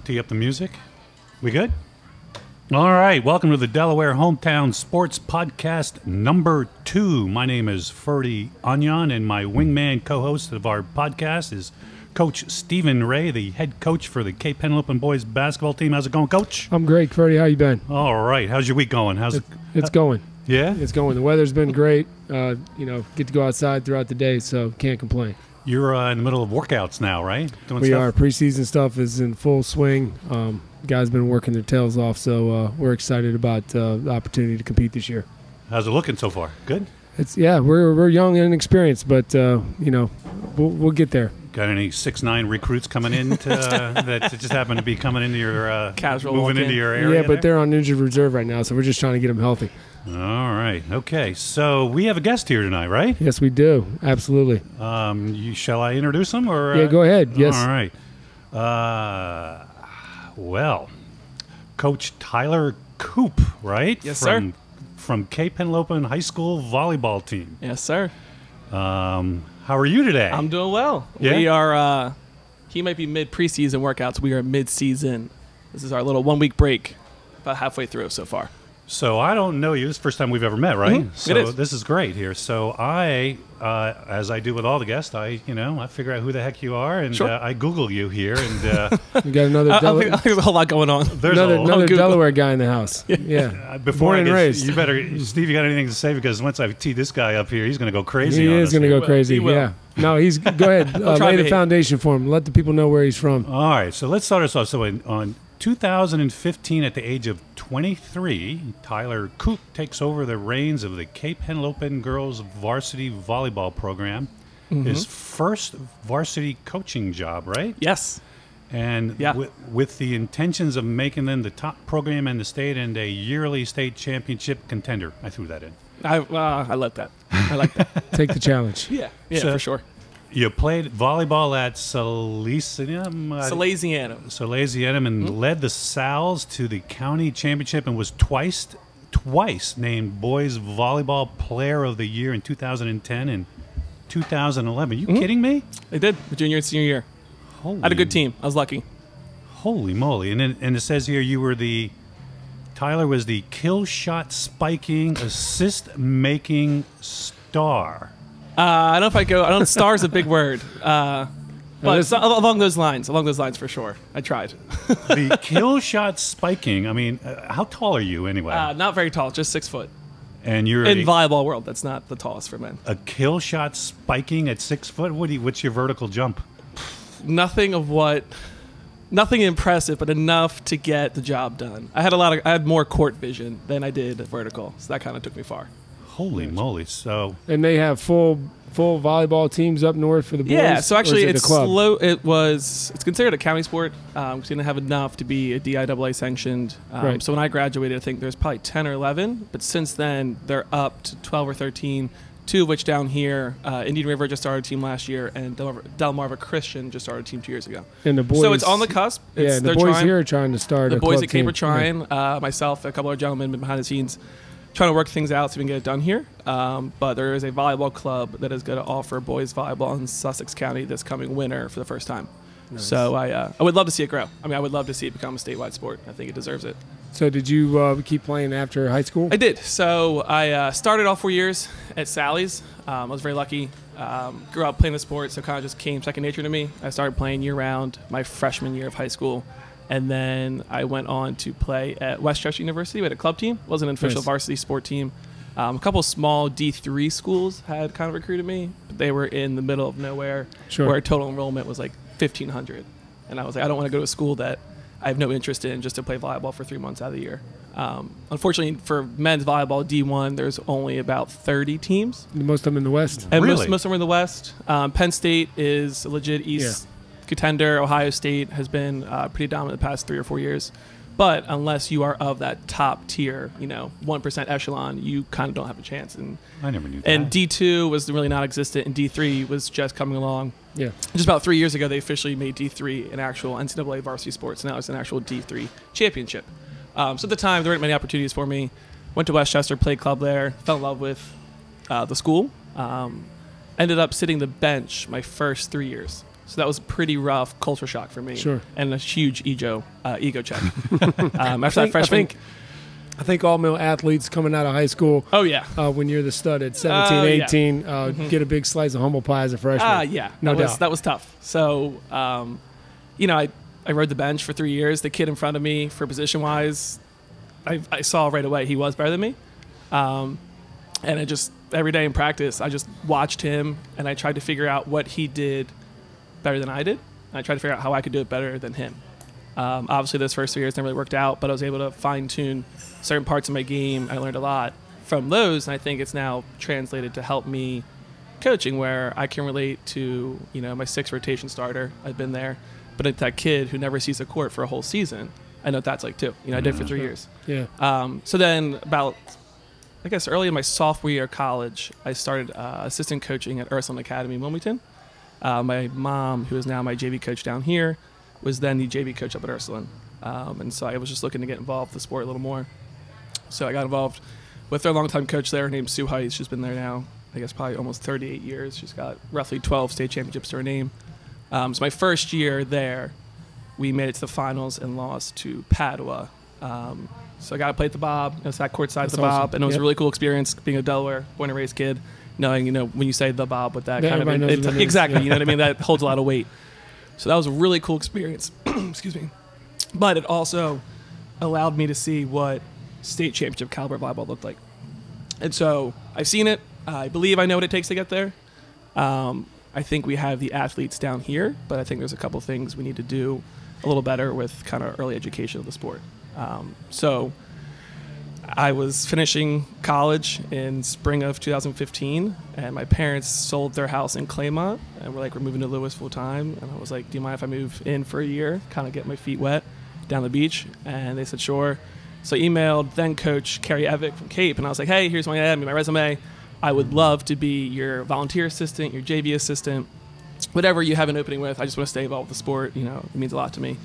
tee up the music. We good? All right. Welcome to the Delaware Hometown Sports Podcast number 2. My name is Ferdy Anyan, and my wingman co-host of our podcast is Coach Stephen Ray, the head coach for the Cape Henlopen boys basketball team. How's it going, Coach? I'm great, Ferdy. How you been? All right. How's your week going? It's going. Yeah? It's going. The weather's been great. Get to go outside throughout the day, so can't complain. You're in the middle of workouts now, right? We are. Preseason stuff is in full swing. Guys been working their tails off, so we're excited about the opportunity to compete this year. How's it looking so far? Good? We're young and inexperienced, but we'll get there. Got any 6'9" recruits coming in that just happen to be coming into your casual moving into your area? Yeah, but they're on injured reserve right now, so we're just trying to get them healthy. All right. Okay. So we have a guest here tonight, right? Yes, we do. Absolutely. Shall I introduce him? Or yeah, go ahead. Yes. All right. Well, Coach Tyler Coop, right? Yes, sir. From Cape Henlopen High School volleyball team. Yes, sir. How are you today? I'm doing well. Yeah? We are. He might be mid preseason workouts. We are mid season. This is our little 1 week break, about halfway through so far. So I don't know you. This is the first time we've ever met, right? Mm-hmm. So it is. This is great here. So I, as I do with all the guests, I figure out who the heck you are, and sure. I Google you here, and we got another. I think there's a whole lot going on. There's another Delaware guy in the house. Yeah. Before Born and raised. You better, Steve. You got anything to say? Because once I tee this guy up here, he's going to go crazy. He on is us going to here. go crazy. He will. Yeah. No, he's go ahead. Lay the foundation for him. Let the people know where he's from. All right. So let's start us off. So on 2015, at the age of 23, Tyler Coop takes over the reins of the Cape Henlopen girls varsity volleyball program. Mm-hmm. His first varsity coaching job, right? Yes. And yeah. with the intentions of making them the top program in the state and a yearly state championship contender. I threw that in. I like that. I like that. Take the challenge. Yeah, so, for sure. You played volleyball at Salesianum, and led the Sal's to the county championship and was twice named Boys Volleyball Player of the Year in 2010 and 2011. You kidding me? They did, the junior and senior year. I had a good team. I was lucky. Holy moly. And it says here Tyler was the kill shot spiking, assist making star. I don't know if I don't. Star is a big word, but along those lines for sure. I tried. The kill shot spiking. I mean, how tall are you anyway? Not very tall, just 6 foot. And you're in volleyball world. That's not the tallest for men. A kill shot spiking at 6 foot. What's your vertical jump? Nothing impressive, but enough to get the job done. I had more court vision than I did vertical, so that kind of took me far. Holy moly! So and they have full volleyball teams up north for the boys. Yeah, so actually it's slow. It's considered a county sport. We didn't have enough to be a DIAA sanctioned. Right. So when I graduated, I think there's probably 10 or 11, but since then they're up to 12 or 13. 2 of which down here, Indian River just started a team last year, and Delaware Christian just started a team 2 years ago. And the boys, so it's on the cusp. The boys here are trying to start. The boys at Cape team. are trying. Yeah. Myself, a couple of gentlemen behind the scenes, trying to work things out so we can get it done here. But there is a volleyball club that is going to offer boys volleyball in Sussex County this coming winter for the first time. Nice. So I would love to see it grow. I mean, I would love to see it become a statewide sport. I think it deserves it. So did you keep playing after high school? I did. So I started all 4 years at Sally's. I was very lucky. Grew up playing the sport, so it kind of just came second nature to me. I started playing year-round my freshman year of high school. And then I went on to play at Westchester University. We had a club team. It wasn't an official varsity sport team. A couple small D3 schools had kind of recruited me. But they were in the middle of nowhere, where total enrollment was like 1,500. And I was like, I don't want to go to a school that I have no interest in just to play volleyball for 3 months out of the year. Unfortunately, for men's volleyball D1, there's only about 30 teams. Most of them in the West. And really? most of them are in the West. Penn State is a legit East contender. Ohio State has been pretty dominant the past 3 or 4 years. But unless you are of that top tier, 1% echelon, you kind of don't have a chance. And I never knew that. And D2 was really non-existent, and D3 was just coming along. Yeah. Just about 3 years ago, they officially made D3 an actual NCAA varsity sport. So now it's an actual D3 championship. So at the time, there weren't many opportunities for me. Went to Westchester, played club there, fell in love with the school. Ended up sitting the bench my first 3 years. So that was pretty rough culture shock for me. Sure. And a huge ego check. After that freshman. I think all male athletes coming out of high school. Oh, yeah. When you're the stud at 17, 18, get a big slice of humble pie as a freshman. Yeah. No doubt. That was tough. So, I rode the bench for 3 years. The kid in front of me, for position-wise, I saw right away he was better than me. And I just, every day in practice, I just watched him, and I tried to figure out what he did better than I did. And I tried to figure out how I could do it better than him. Obviously, those first 3 years never really worked out, but I was able to fine-tune certain parts of my game. I learned a lot from those, and I think it's now translated to help me coaching, where I can relate to, my 6th rotation starter. I've been there. But it's that kid who never sees the court for a whole season. I know what that's like, too. I did for 3 years. Yeah. So then about, I guess, early in my sophomore year of college, I started assistant coaching at Ursuline Academy in Wilmington. My mom, who is now my JV coach down here, was then the JV coach up at Ursuline. And so I was just looking to get involved with the sport a little more. So I got involved with their longtime coach there named Sue Heiss. She's been there now, I guess, probably almost 38 years. She's got roughly 12 state championships to her name. So my first year there, we made it to the finals and lost to Padua. So I got to play at the Bob. I sat courtside at the Bob, awesome. And it was a really cool experience being a Delaware born and raised kid, knowing, when you say the Bob with that kind of exactly, you know what I mean? That holds a lot of weight. So that was a really cool experience. Excuse me. But it also allowed me to see what state championship caliber volleyball looked like. And so I've seen it. I believe I know what it takes to get there. I think we have the athletes down here, but I think there's a couple things we need to do a little better with kind of early education of the sport. So I was finishing college in spring of 2015, and my parents sold their house in Claymont, and we're moving to Lewis full time. And I was like, do you mind if I move in for a year, kind of get my feet wet down the beach? And they said, sure. So I emailed then coach Carrie Evick from Cape, and I was like, hey, here's my resume. I would love to be your volunteer assistant, your JV assistant, whatever you have an opening with. I just want to stay involved with the sport. It means a lot to me.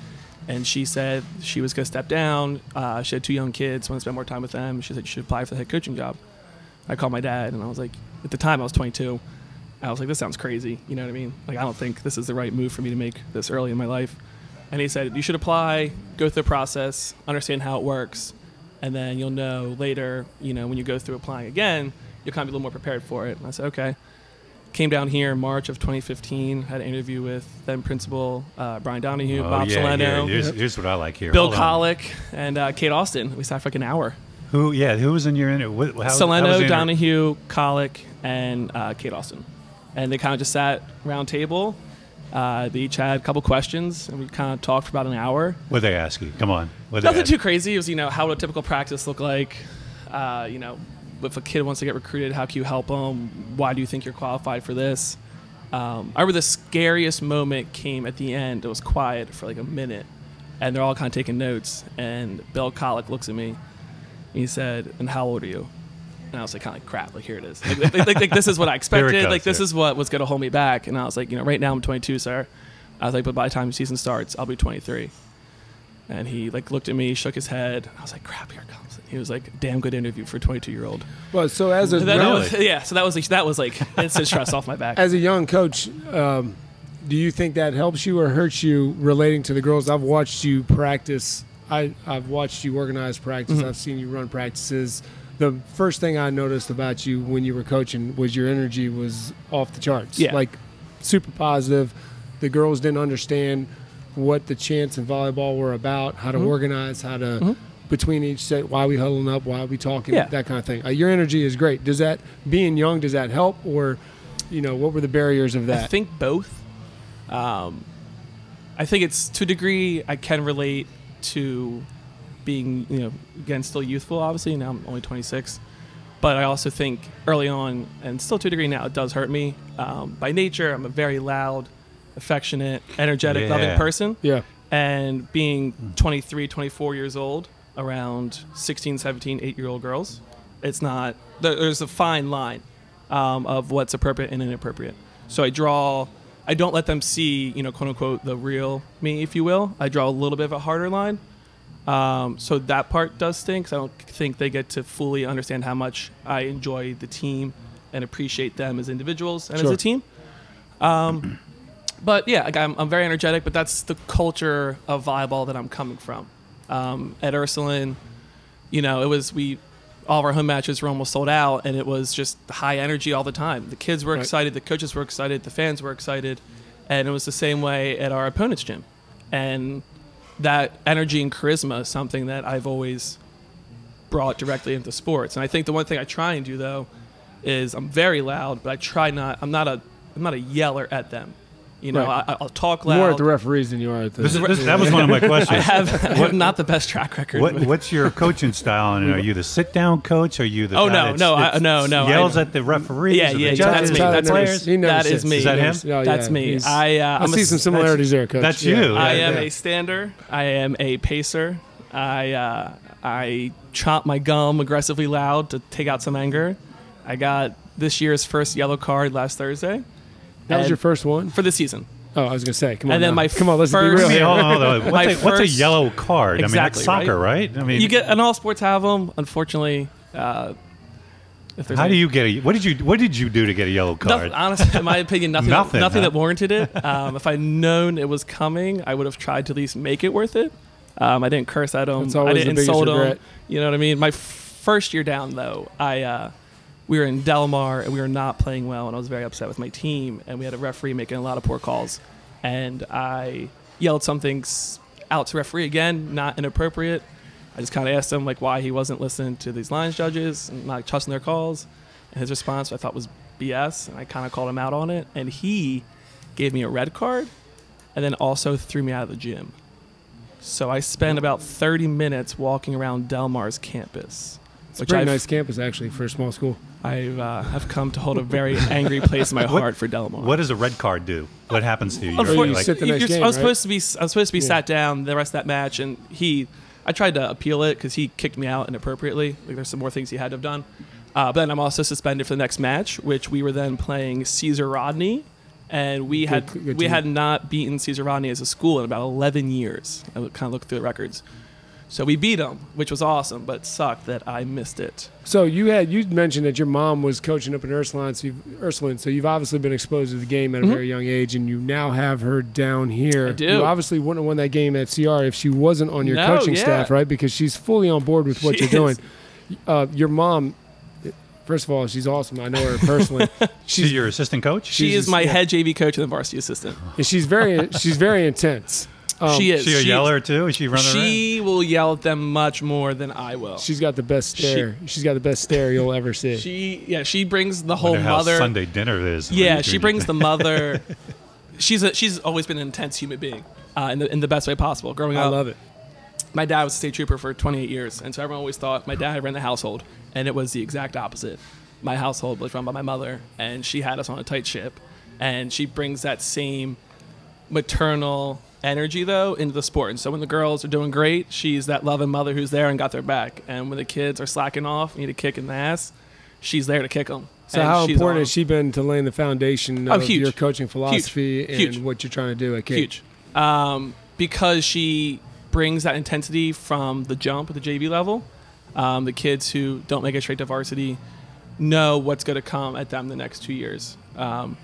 And she said she was going to step down. She had 2 young kids, want to spend more time with them. She said you should apply for the head coaching job. I called my dad, and I was like, at the time I was 22. I was like, this sounds crazy. You know what I mean? I don't think this is the right move for me to make this early in my life. And he said, you should apply, go through the process, understand how it works, and then you'll know later, when you go through applying again, you'll kind of be a little more prepared for it. And I said, okay. Came down here in March of 2015, had an interview with then principal Brian Donahue, Bob Solano. Here's what I like here. Bill Colick, and Kate Austin. We sat for like an hour. Who was in your interview? Solano, Donahue, Colick, and Kate Austin. And they kind of just sat round table. They each had a couple questions, and we kind of talked for about an hour. What'd they ask you? Come on. Nothing too crazy. It was, how would a typical practice look like? If a kid wants to get recruited, how can you help them? Why do you think you're qualified for this? I remember the scariest moment came at the end. It was quiet for like a minute, and they're all kind of taking notes. And Bill Colick looks at me, and he said, "And how old are you?" And I was like, kind of like, crap, like here it is. Like this is what I expected. This is what was going to hold me back. And I was like, right now I'm 22, sir. I was like, but by the time the season starts, I'll be 23. And he looked at me, shook his head. I was like, crap, here it comes. He was like, damn good interview for a 22-year-old. Well, so as a so that was like instant stress off my back. As a young coach, do you think that helps you or hurts you relating to the girls? I've watched you practice. I've watched you organize practice. Mm-hmm. I've seen you run practices. The first thing I noticed about you when you were coaching was your energy was off the charts. Yeah. Like super positive. The girls didn't understand what the chants in volleyball were about, how to organize, how to between each set, why are we huddling up, why are we talking, that kind of thing. Your energy is great. Does that, being young, does that help, or what were the barriers of that? I think both. I think it's to a degree I can relate to being again still youthful. Obviously now I'm only 26, but I also think early on, and still to a degree now, it does hurt me. By nature, I'm a very loud, affectionate, energetic, loving person. Yeah. And being 23, 24 years old around 16, 17, 8-year-old girls, it's not, there's a fine line of what's appropriate and inappropriate. So I don't let them see, quote unquote, the real me, if you will. I draw a little bit of a harder line. So that part does stink. I don't think they get to fully understand how much I enjoy the team and appreciate them as individuals and as a team. But yeah, like, I'm very energetic, but that's the culture of volleyball that I'm coming from. At Ursuline, you know, all of our home matches were almost sold out, and it was just high energy all the time. The kids were excited, the coaches were excited, the fans were excited, and it was the same way at our opponent's gym. And that energy and charisma is something that I've always brought directly into sports. And I think the one thing I try and do, though, is I'm very loud, but I'm not a yeller at them. You know, I'll talk loud. More at the referees than you are at the... That was one of my questions. I have not the best track record. What's your coaching style? And are you the sit-down coach? Are you the guy that yells at the referees? Yeah, judges, that's me. That is me. Is that him? That's me. I see some similarities there, Coach. That's you. I am a stander. I am a pacer. I chomp my gum aggressively loud to take out some anger. I got this year's first yellow card last Thursday. That was your first one? For the season. Oh, I was going to say, come on. And then come on, let's be real here. Hold on. What's a yellow card? Exactly, I mean, that's soccer, right? I mean, you get, and all sports have them. Unfortunately, do you get a? What did you do to get a yellow card? Honestly, in my opinion, nothing that warranted it. If I'd known it was coming, I would have tried to at least make it worth it. I didn't curse at them. I didn't insult them. You know what I mean? My first year down, though, we were in Delaware, and we were not playing well, and I was very upset with my team, and we had a referee making a lot of poor calls, and I yelled something out to referee again, not inappropriate. I just kind of asked him why he wasn't listening to these lines judges and not trusting their calls, and his response I thought was BS, and I kind of called him out on it, and he gave me a red card and then also threw me out of the gym. So I spent about 30 minutes walking around Delmar's campus. It's a pretty nice campus, actually, for a small school. I've come to hold a very angry place in my heart for Delaware. What does a red card do? What happens to you? You sit the next game, I was supposed to be sat down the rest of that match, and I tried to appeal it because he kicked me out inappropriately. There's some more things he had to have done. But then I'm also suspended for the next match, which we were then playing Caesar Rodney, and we had not beaten Caesar Rodney as a school in about 11 years. I kind of looked through the records. So we beat them, which was awesome, but it sucked that I missed it. So you mentioned that your mom was coaching up in Ursuline, so you've obviously been exposed to the game at a very young age, and you now have her down here. I do. You obviously wouldn't have won that game at CR if she wasn't on your coaching staff, right? Because she's fully on board with what you're doing. Your mom, first of all, she's awesome. I know her personally. She's your assistant coach? She is my head JV coach and the varsity assistant. And she's very intense. She is. Is she a yeller too? Is she running around? She will yell at them much more than I will. She's got the best stare. She's got the best stare you'll ever see. She brings the whole mother. How Sunday dinner is. Yeah, she brings the mother. She's always been an intense human being, in the best way possible. Growing up, I love it. My dad was a state trooper for 28 years, and so everyone always thought my dad ran the household, and it was the exact opposite. My household was run by my mother, and she had us on a tight ship, and she brings that same maternal energy though into the sport. And so when the girls are doing great, she's that loving mother who's there and got their back, and when the kids are slacking off, need a kick in the ass, she's there to kick them. So and how important has she been to laying the foundation of your coaching philosophy and what you're trying to do at Cape? Huge. Because she brings that intensity from the jump at the JV level. The kids who don't make it straight to varsity know what's going to come at them the next 2 years. I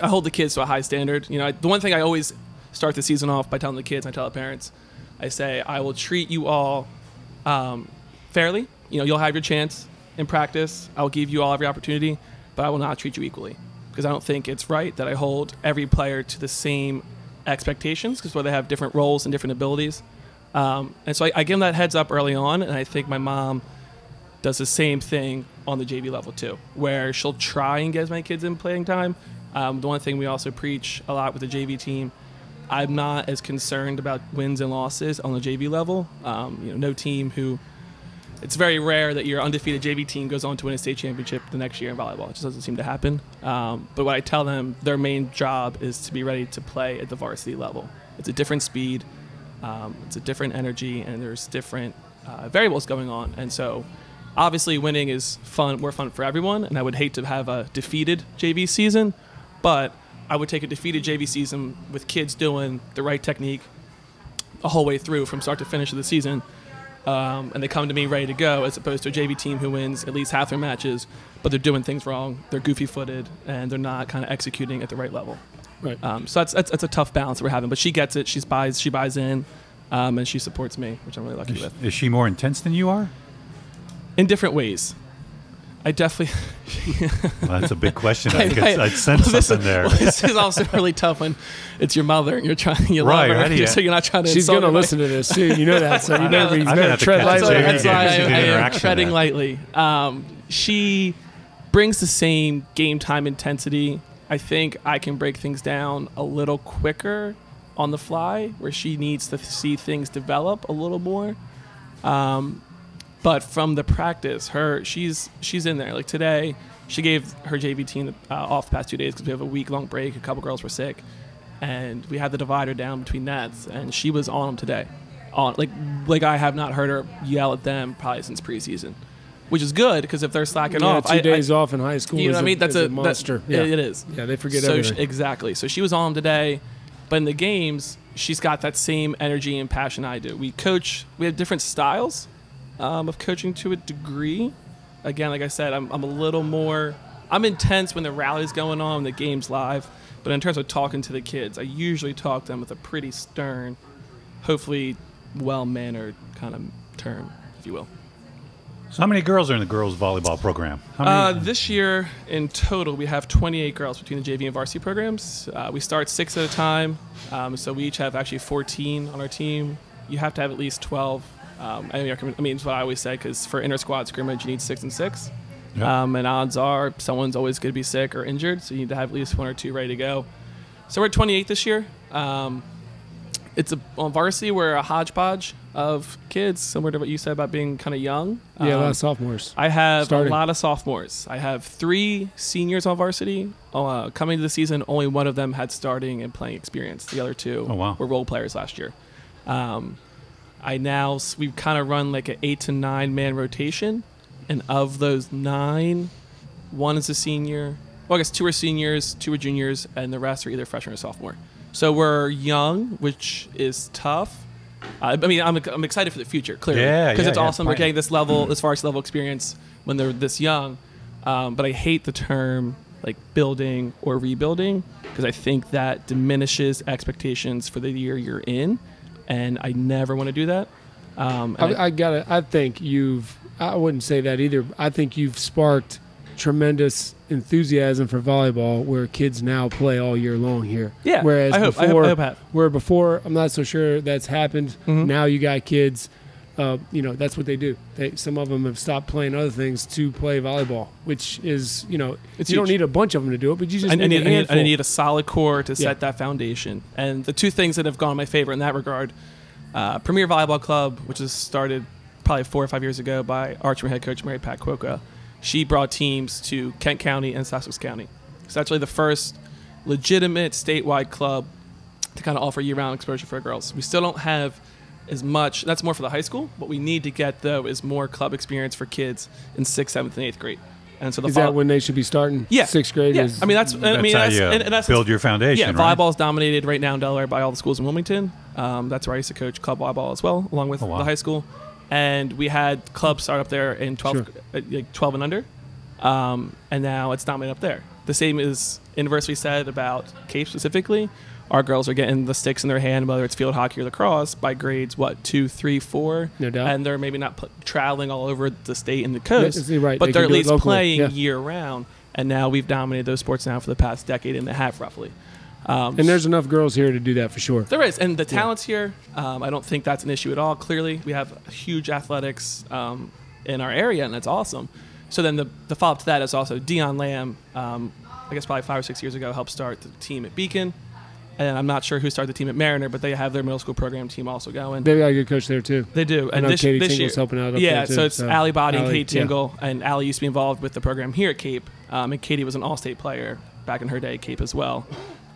hold the kids to a high standard. The one thing I always start the season off by telling the kids, and I tell the parents, I say, I will treat you all fairly. You'll have your chance in practice. I will give you all every opportunity, but I will not treat you equally, because I don't think it's right that I hold every player to the same expectations, because they have different roles and different abilities. And so I give them that heads up early on, and I think my mom does the same thing on the JV level too, where she'll try and get as many kids in playing time. The one thing we also preach a lot with the JV team, I'm not as concerned about wins and losses on the JV level. No team it's very rare that your undefeated JV team goes on to win a state championship the next year in volleyball. It just doesn't seem to happen. But what I tell them, their main job is to be ready to play at the varsity level. It's a different speed, it's a different energy, and there's different variables going on. And so obviously winning is more fun for everyone, and I would hate to have a defeated JV season, but I would take a defeated JV season with kids doing the right technique the whole way through from start to finish of the season, and they come to me ready to go, as opposed to a JV team who wins at least half their matches, but they're doing things wrong, they're goofy-footed, and they're not kind of executing at the right level. Right. So that's a tough balance we're having. But she gets it. She buys in, and she supports me, which I'm really lucky with. Is she more intense than you are? In different ways. I definitely. Well, that's a big question. I'd sense something there. Well, this is also really tough when it's your mother and you're trying. You right, love her, right. So you're not trying to. She's going to listen to this too. You know that. So you better tread lightly. That's why I am treading lightly. She brings the same game time intensity. I think I can break things down a little quicker on the fly, where she needs to see things develop a little more. But from the practice, she's in there. Like today, she gave her JV team off the past 2 days because we have a week-long break. A couple girls were sick, and we had the divider down between nets, and she was on them today. Like I have not heard her yell at them probably since preseason, which is good because if they're slacking off, 2 days off in high school, you know what I mean? That's a monster. It is. Yeah, they forget everything. Exactly. So she was on them today, but in the games, she's got that same energy and passion I do. We have different styles of coaching to a degree. Again, like I said, I'm a little more. I'm intense when the rally's going on, the game's live. But in terms of talking to the kids, I usually talk to them with a pretty stern, hopefully well-mannered kind of term, if you will. So how many girls are in the girls volleyball program? This year, in total, we have 28 girls between the JV and varsity programs. We start 6 at a time, so we each have actually 14 on our team. You have to have at least 12. I mean, it's what I always say, because for inter-squad scrimmage, you need 6 and 6. Yep. And odds are someone's always going to be sick or injured, so you need to have at least 1 or 2 ready to go. So we're at 28 this year. On varsity, we're a hodgepodge of kids, similar to what you said about being kind of young. Yeah, a lot of sophomores. I have a lot of sophomores. I have 3 seniors on varsity. Coming to the season, only one of them had starting and playing experience. The other 2 were role players last year. We've kind of run like an 8 to 9 man rotation, and of those 9, 1 is a senior. Well, I guess 2 are seniors, 2 are juniors, and the rest are either freshman or sophomore. So we're young, which is tough. I mean, I'm excited for the future, clearly, because it's awesome. We're getting this level, this varsity level experience when they're this young. But I hate the term like building or rebuilding, because I think that diminishes expectations for the year you're in. And I never want to do that. I wouldn't say that either. I think you've sparked tremendous enthusiasm for volleyball, where kids now play all year long here. Yeah. Whereas I hope before, I'm not so sure that's happened. Mm-hmm. Now you got kids. That's what they do. Some of them have stopped playing other things to play volleyball, which is, you don't need a bunch of them to do it, but you just need a handful. I need a solid core to set that foundation. And the 2 things that have gone in my favor in that regard, Premier Volleyball Club, which was started probably 4 or 5 years ago by Archer head coach Mary Pat Quoka. She brought teams to Kent County and Sussex County. It's actually the first legitimate statewide club to kind of offer year-round exposure for girls. We still don't have as much. That's more for the high school. What we need to get, though, is more club experience for kids in 6th, 7th, and 8th grade. And so is that when they should be starting? Yeah, 6th grade. Yeah, is, that's build your foundation. Yeah, volleyball is dominated right now in Delaware by all the schools in Wilmington. That's where I used to coach club volleyball as well, along with the high school. And we had clubs start up there in 12 and under, and now it's dominated up there. The same is inversely said about Cape specifically. Our girls are getting the sticks in their hand, whether it's field hockey or lacrosse, by grades 2, 3, 4. No doubt. And they're maybe not traveling all over the state and the coast, right. but they're at least playing year round. And now we've dominated those sports now for the past decade and a half, roughly. And there's enough girls here to do that for sure. There is, and the talent's here. I don't think that's an issue at all. Clearly, we have huge athletics in our area, and that's awesome. So then the follow-up to that is also Dion Lamb, I guess probably 5 or 6 years ago, helped start the team at Beacon. And I'm not sure who started the team at Mariner, but they have their middle school program team also going. They've got a good coach there, too. They do. And this year, helping out up there, too. So it's Allie Body and Kate Tingle. And Allie used to be involved with the program here at Cape. And Katie was an all-state player back in her day at Cape as well.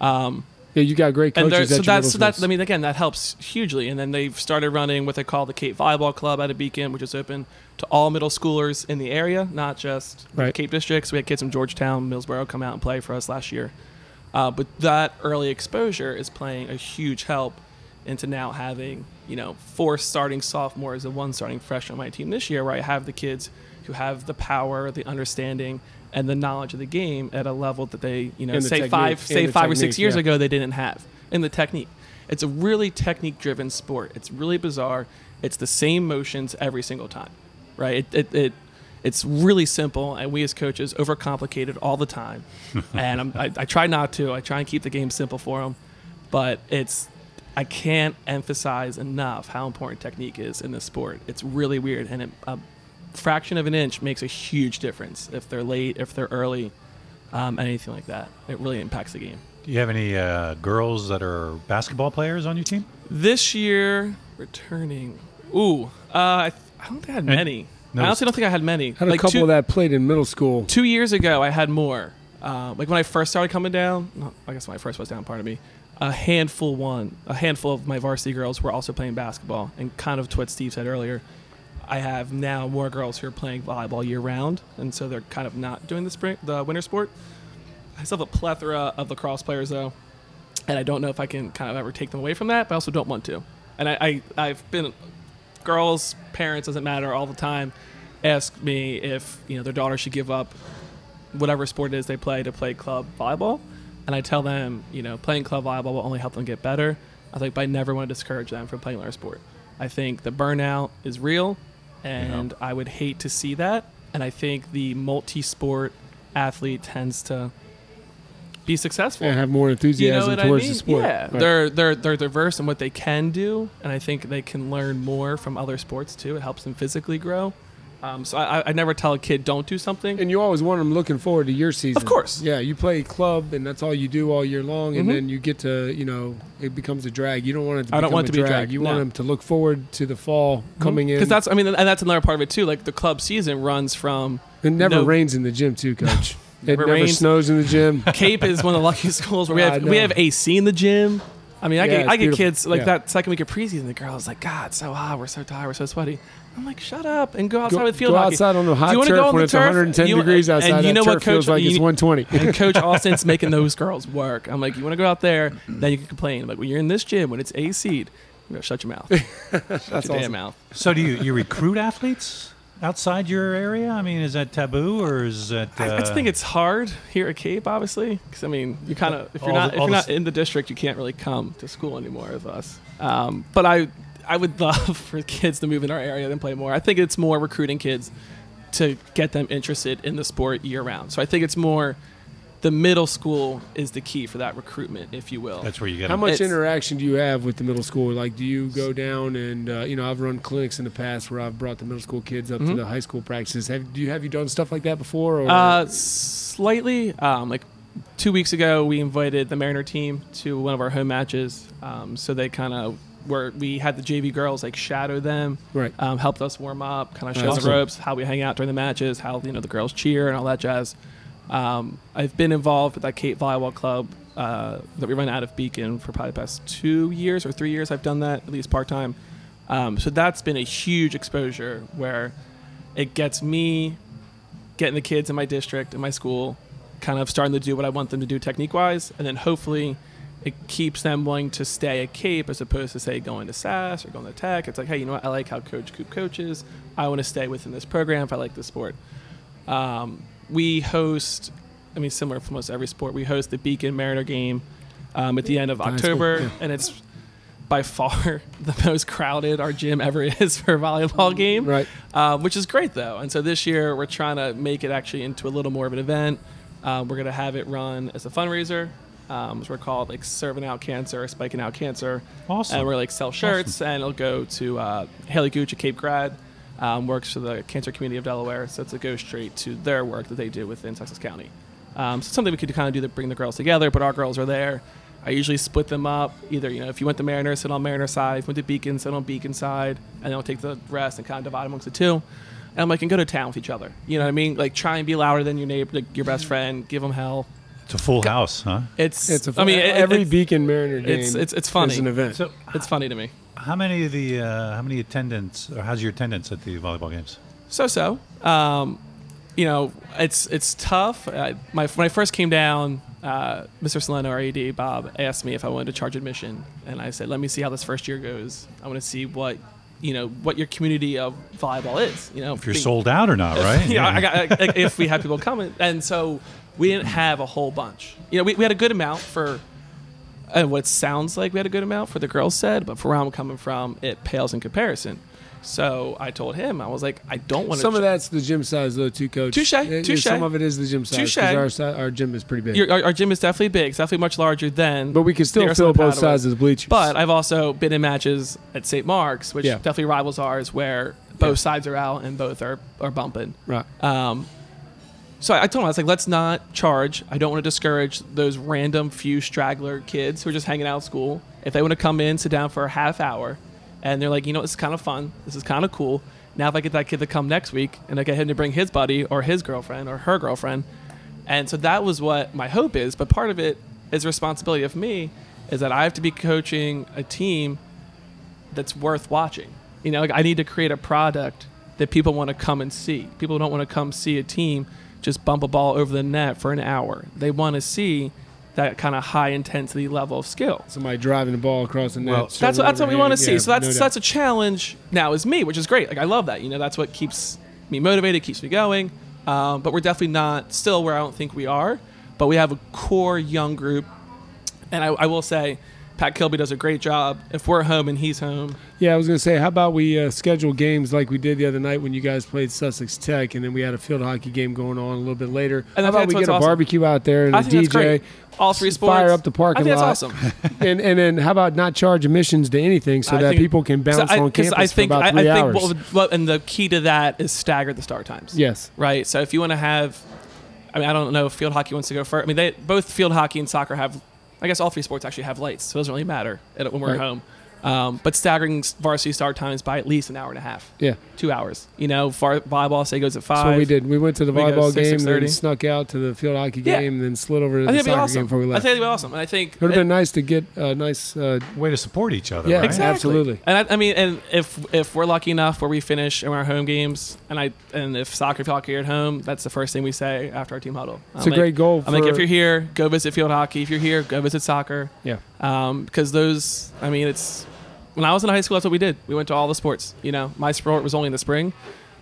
Yeah, you got great coaches that helps hugely. And then they've started running what they call the Cape Volleyball Club out of Beacon, which is open to all middle schoolers in the area, not just the Cape districts. We had kids from Georgetown, Millsboro come out and play for us last year. But that early exposure is playing a huge help into now having, 4 starting sophomores and 1 starting freshman on my team this year, where I have the kids who have the power, the understanding, and the knowledge of the game at a level that they, say technique, 5 or 6 years yeah. ago they didn't have. In the technique. It's a really technique-driven sport. It's really bizarre. It's the same motions every single time, right? It's really simple, and we as coaches overcomplicate it all the time. And I try not to. I try and keep the game simple for them. But I can't emphasize enough how important technique is in this sport. It's really weird, and a fraction of an inch makes a huge difference if they're late, if they're early, anything like that. It really impacts the game. Do you have any girls that are basketball players on your team? This year, returning. I don't think I had many. I honestly don't think I had many. Had a couple that played in middle school. 2 years ago, I had more. Like when I first started coming down, I guess when I first was down, pardon me, a handful of my varsity girls were also playing basketball. And kind of to what Steve said earlier, I have now more girls who are playing volleyball year round, and so they're kind of not doing the winter sport. I still have a plethora of lacrosse players, though, and I don't know if I can kind of ever take them away from that, but I also don't want to. And I've been girls, parents, doesn't matter, all the time, ask me if their daughter should give up whatever sport it is they play to play club volleyball, and I tell them playing club volleyball will only help them get better. But I never want to discourage them from playing their sport. I think the burnout is real, and I would hate to see that. And I think the multi-sport athlete tends to be successful and have more enthusiasm towards the sport. Yeah, right. They're diverse in what they can do, and I think they can learn more from other sports too. It helps them physically grow. So I never tell a kid don't do something. And you always want them looking forward to your season. Of course. Yeah, you play club, and that's all you do all year long, and then you get to, it becomes a drag. You don't want it to become I don't want it to be a drag. You want them to look forward to the fall coming in. Because that's another part of it too. Like the club season runs from. It never rains in the gym too, Coach. It never snows in the gym. Cape is one of the luckiest schools where we have AC in the gym. I mean, I get kids like that second week of preseason. The girl's like, God, it's so hot. We're so tired. We're so sweaty. I'm like, shut up and go outside with field hockey. Go outside on the hot turf when it's 110 degrees outside. And you know what, Coach? Feels like it's 120. And Coach Austin's making those girls work. I'm like, you want to go out there, then you can complain. But when you're in this gym, when it's AC'd, shut your mouth. Shut your damn mouth. So do you recruit athletes outside your area? I mean, is that taboo or is that? I just think it's hard here at Cape, obviously, because you kind of if you're not in the district, you can't really come to school anymore with us. But I would love for kids to move in our area and play more. I think it's more recruiting kids to get them interested in the sport year round. So I think it's more the middle school is the key for that recruitment, if you will. That's where you get. How much interaction do you have with the middle school? Like, do you go down and I've run clinics in the past where I've brought the middle school kids up to the high school practices. Have you done stuff like that before? Or? Slightly. Like 2 weeks ago, we invited the Mariner team to one of our home matches. So they kind of we had the JV girls like shadow them, right? Helped us warm up, kind of show the ropes, how we hang out during the matches, how the girls cheer and all that jazz. I've been involved with that Cape Volleyball Club that we run out of Beacon for probably the past 2 years or 3 years. I've done that, at least part-time. So that's been a huge exposure where it gets me getting the kids in my district, in my school, kind of starting to do what I want them to do technique-wise, and then hopefully it keeps them wanting to stay at Cape as opposed to, say, going to SAS or going to Tech. It's like, hey, you know what? I like how Coach Coop coaches. I want to stay within this program if I like the sport. We host, similar for most every sport, we host the Beacon Mariner game at the end of October, and it's by far the most crowded our gym ever is for a volleyball game, right? Which is great, though. And so this year we're trying to make it actually into a little more of an event. We're going to have it run as a fundraiser. So we're called like Serving Out Cancer, Spiking Out Cancer. Awesome. And we're like sell shirts, and it'll go to Haley Gooch at Cape Grad. Works for the cancer community of Delaware, so it's a go straight to their work that they do within Sussex County. So it's something we could kind of do to bring the girls together, but our girls are there. I usually split them up. Either, if you went to Mariner, sit on Mariner side. If you went to Beacon, sit on Beacon side. And then I'll take the rest and kind of divide amongst the two. And I'm like, and go to town with each other. You know what I mean? Like, try and be louder than your neighbor, like your best friend. Give them hell. It's a full house, huh? Every Beacon Mariner game it's funny. is an event. So it's funny to me. How many attendants, or how's your attendance at the volleyball games? So. It's tough. When I first came down, Mr. Soleno, our AD, Bob, asked me if I wanted to charge admission. And I said, let me see how this first year goes. I want to see what what your community of volleyball is. If you're sold out or not, right? If we have people coming. And so we didn't have a whole bunch. We had a good amount for what it sounds like we had a good amount for the girls' said, but for where I'm coming from, it pales in comparison. So I told him, I was like, I don't want to. Some of that's the gym size, though, too, Coach. Touche. Some of it is the gym size. Because our gym is pretty big. Our gym is definitely big. It's definitely much larger than. But we can still fill both sides of the bleachers. But I've also been in matches at St. Mark's, which definitely rivals ours, where both sides are out and both are bumping. Right. So I told him, I was like, let's not charge. I don't want to discourage those random few straggler kids who are just hanging out at school. If they want to come in, sit down for a half hour, and they're like, this is kind of fun. This is kind of cool. Now if I get that kid to come next week and I get him to bring his buddy or his girlfriend or her girlfriend. And so that was what my hope is. But part of it is responsibility of me is that I have to be coaching a team that's worth watching. I need to create a product that people want to come and see. People don't want to come see a team just bump a ball over the net for an hour. They want to see that kind of high intensity level of skill. Somebody driving the ball across the net. Well, that's what we want to see. So that's a challenge now is me, which is great. Like I love that. That's what keeps me motivated, keeps me going. But we're definitely not still where I don't think we are. But we have a core young group. And I will say, Pat Kilby does a great job. If we're home and he's home. Yeah, I was going to say, how about we schedule games like we did the other night when you guys played Sussex Tech, and then we had a field hockey game going on a little bit later. And how about we get a barbecue out there and a DJ? All three sports. Fire up the parking lot. That's awesome. and then how about not charge admissions to anything so that people can bounce on campus for about 3 hours? And the key to that is stagger the start times. Yes. Right? So if you want to have – I don't know if field hockey wants to go first. Both field hockey and soccer have – I guess all three sports actually have lights, so it doesn't really matter when we're home. But staggering varsity start times by at least an hour and a half. Yeah. 2 hours. Volleyball, say, goes at 5. That's what we did. We went to the volleyball game, then snuck out to the field hockey game, and then slid over to the soccer game before we left. I think it'd be awesome. And I think it would have been nice to get a nice way to support each other. Yeah, right? Exactly. Absolutely. And and if we're lucky enough where we finish in our home games, and if field hockey are at home, that's the first thing we say after our team huddle. It's a great goal. I'm like, if you're here, go visit field hockey. If you're here, go visit soccer. Yeah. Because those, it's. When I was in high school, that's what we did. We went to all the sports. My sport was only in the spring,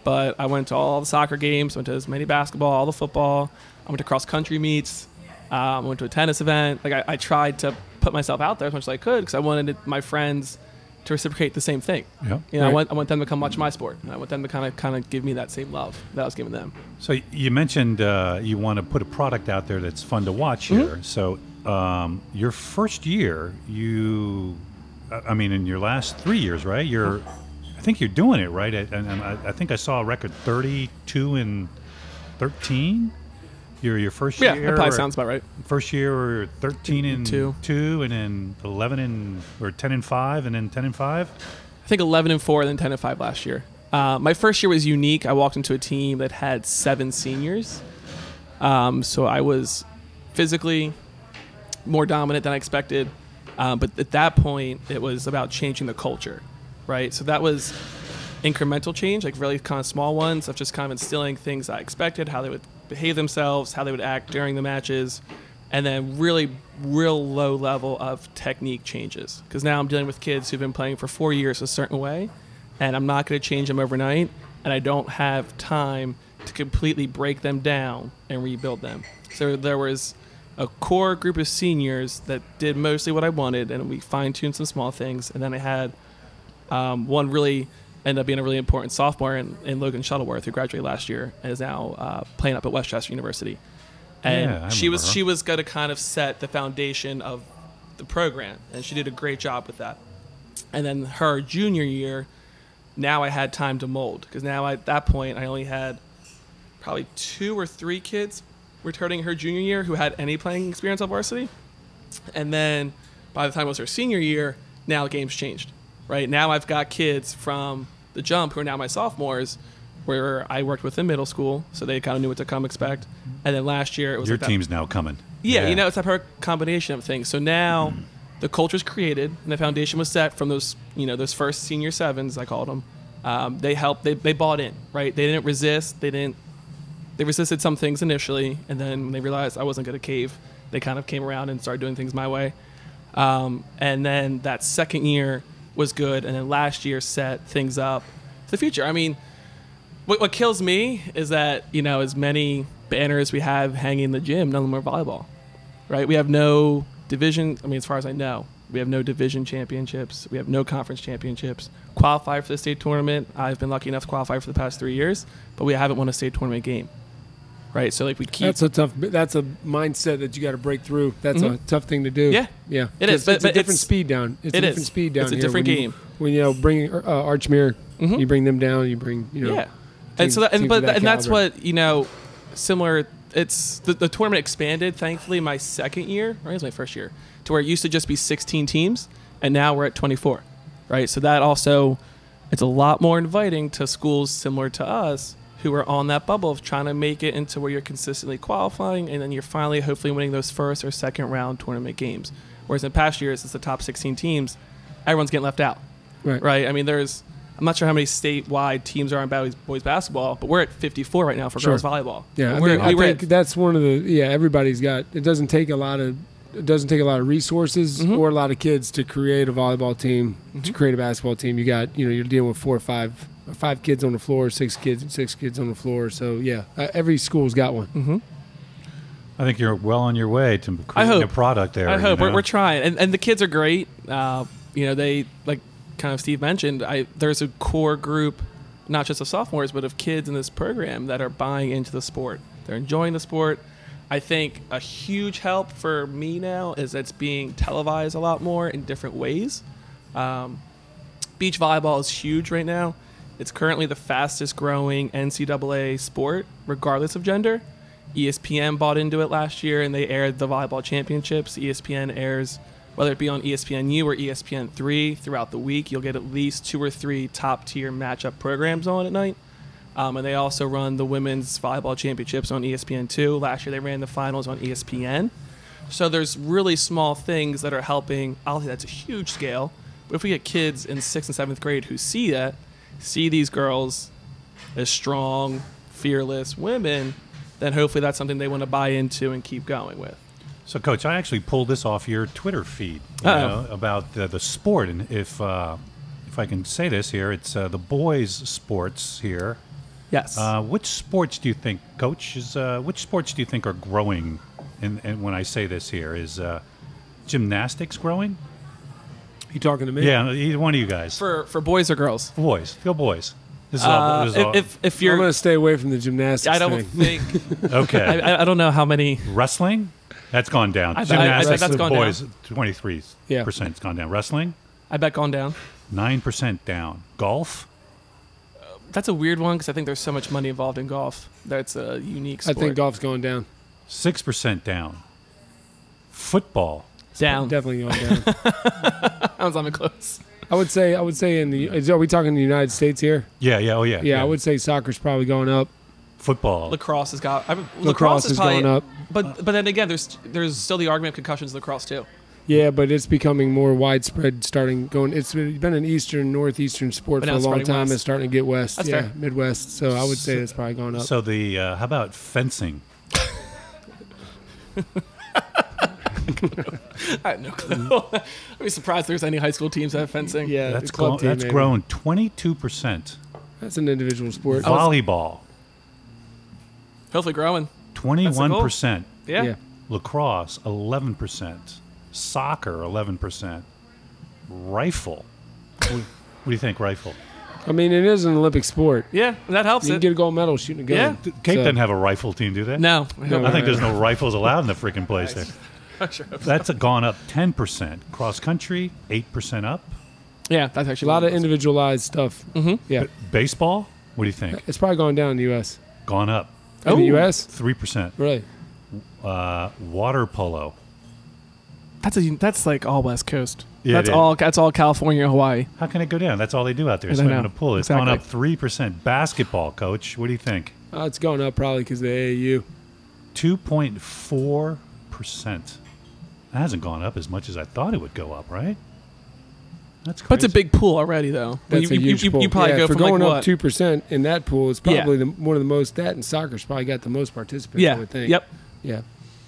but I went to all the soccer games, went to as many basketball, all the football. I went to cross-country meets. I went to a tennis event. I tried to put myself out there as much as I could because I wanted my friends to reciprocate the same thing. Yeah. I want them to come watch my sport. And I want them to kind of give me that same love that I was giving them. So you mentioned you want to put a product out there that's fun to watch here. So your first year, in your last 3 years, right? I think you're doing it right. And I think I saw a record 32 and 13. Your first year. Yeah, that probably sounds about right. First year, were 13 and 2, and then 10 and 5, and then 10 and 5. I think 11 and 4, and then 10 and 5 last year. My first year was unique. I walked into a team that had 7 seniors, so I was physically more dominant than I expected. But at that point, it was about changing the culture, right? So that was incremental change, like really kind of small ones of just kind of instilling things I expected, how they would behave themselves, how they would act during the matches, and then really real low level of technique changes. Because now I'm dealing with kids who've been playing for 4 years a certain way, and I'm not going to change them overnight, and I don't have time to completely break them down and rebuild them. So there was a core group of seniors that did mostly what I wanted, and we fine-tuned some small things. And then I had one really ended up being a really important sophomore in Logan Shuttleworth, who graduated last year and is now playing up at Westchester University. And she was going to kind of set the foundation of the program, and she did a great job with that. And then her junior year, now I had time to mold, because now at that point I only had probably 2 or 3 kids returning her junior year who had any playing experience on varsity. And then by the time it was her senior year, now the game's changed. Right now I've got kids from the jump who are now my sophomores, where I worked with in middle school, so they kind of knew what to come expect. And then last year it was your team's now coming. Yeah, it's that perfect combination of things. So now the culture's created and the foundation was set from those those first senior 7s, I called them. They helped. They bought in. Right. They didn't resist. They resisted some things initially, and then when they realized I wasn't going to cave, they kind of came around and started doing things my way. And then that second year, was good, and then last year set things up for the future. I mean, what kills me is that, as many banners we have hanging in the gym, none of them are volleyball, right? We have no division. I mean, as far as I know, we have no division championships. We have no conference championships. Qualify for the state tournament. I've been lucky enough to qualify for the past 3 years, but we haven't won a state tournament game, right? So, we keep... That's a mindset that you got to break through. That's a tough thing to do. Yeah. It is. But it's a different speed down. It's a different speed down. It's a different game. When bring Archmere, you bring them down. You bring Yeah. And so that's what similar. It's the tournament expanded. Thankfully, my second year, right, it was my first year, to where it used to just be 16 teams, and now we're at 24, right? So that also, it's a lot more inviting to schools similar to us who are on that bubble of trying to make it into where you're consistently qualifying, and then you're finally hopefully winning those first or second round tournament games. Whereas in past years, it's the top 16 teams, everyone's getting left out, right? I mean, I'm not sure how many statewide teams are in boys basketball, but we're at 54 right now for girls volleyball. Yeah, I think that's one of the everybody's got. It doesn't take a lot of resources or a lot of kids to create a volleyball team, to create a basketball team. You got you're dealing with 4 or 5 kids on the floor, 6 kids on the floor. So every school's got one. I think you're well on your way to creating a product there. I hope we're trying, and the kids are great. They kind of Steve mentioned, there's a core group, not just of sophomores, but of kids in this program that are buying into the sport. They're enjoying the sport. I think a huge help for me now is it's being televised a lot more in different ways. Beach volleyball is huge right now. It's currently the fastest growing NCAA sport, regardless of gender. ESPN bought into it last year, and they aired the volleyball championships. ESPN airs, whether it be on ESPNU or ESPN3, throughout the week, you'll get at least 2 or 3 top-tier matchup programs on at night. And they also run the women's volleyball championships on ESPN2. Last year, they ran the finals on ESPN. So there's really small things that are helping. Obviously, that's a huge scale. But if we get kids in 6th and 7th grade who see these girls as strong, fearless women, then hopefully that's something they want to buy into and keep going with. So, Coach, I actually pulled this off your Twitter feed about the sport, and if I can say this here, it's the boys' sports here. Yes. Which sports do you think, Coach, which sports do you think are growing? And when I say this here, is gymnastics growing? You talking to me? Yeah, either one of you guys. For boys or girls? Boys. Go boys. This is if you're, I'm going to stay away from the gymnastics. I don't think. Okay. I don't know how many. Wrestling. That's gone down. Gymnastics, that's gone boys, down. 23%. It's gone down. Wrestling? I bet gone down. 9% down. Golf? That's a weird one because I think there's so much money involved in golf. That's a unique sport. I think golf's going down. 6% down. Football? Down. Definitely going down. That was on me close. I would say are we talking the United States here? Yeah. I would say soccer's probably going up. Football. Lacrosse has got. Lacrosse is probably, going up. But then again, there's still the argument of concussions in lacrosse too. Yeah, but it's becoming more widespread. It's been an eastern, northeastern sport for a long time. West. It's starting to get west. That's fair. Midwest. So I would say it's probably going up. So how about fencing? I have no clue. I'd be surprised if there's any high school teams that have fencing. Yeah, that's maybe. grown 22%. That's an individual sport. Volleyball. Hopefully growing. 21%. Yeah. Lacrosse, 11%. Soccer, 11%. Rifle. What do you think, rifle? I mean, it is an Olympic sport. Yeah, that helps. You can get a gold medal shooting a gun. Yeah. Cape doesn't have a rifle team, do they? No. I think there's no rifles allowed in the freaking place there. Sure. That's gone up 10%. Cross country, 8% up. Yeah, that's actually a lot of individualized stuff. Mm-hmm. Yeah. Baseball, what do you think? It's probably going down in the U.S. Gone up. In the U.S.? 3%. Really? Water polo. That's like all West Coast. Yeah, that's all California and Hawaii. How can it go down? That's all they do out there, swim in a pool. It's gone up 3%. Basketball, Coach, what do you think? It's going up probably because of the AAU. 2.4%. That hasn't gone up as much as I thought it would go up, right? That's crazy. But it's a big pool already, though. That's a huge pool. You probably go for from going like up 2% in that pool. It's probably one of the most. That and soccer's probably got the most participants. I would think. Yep. Yeah.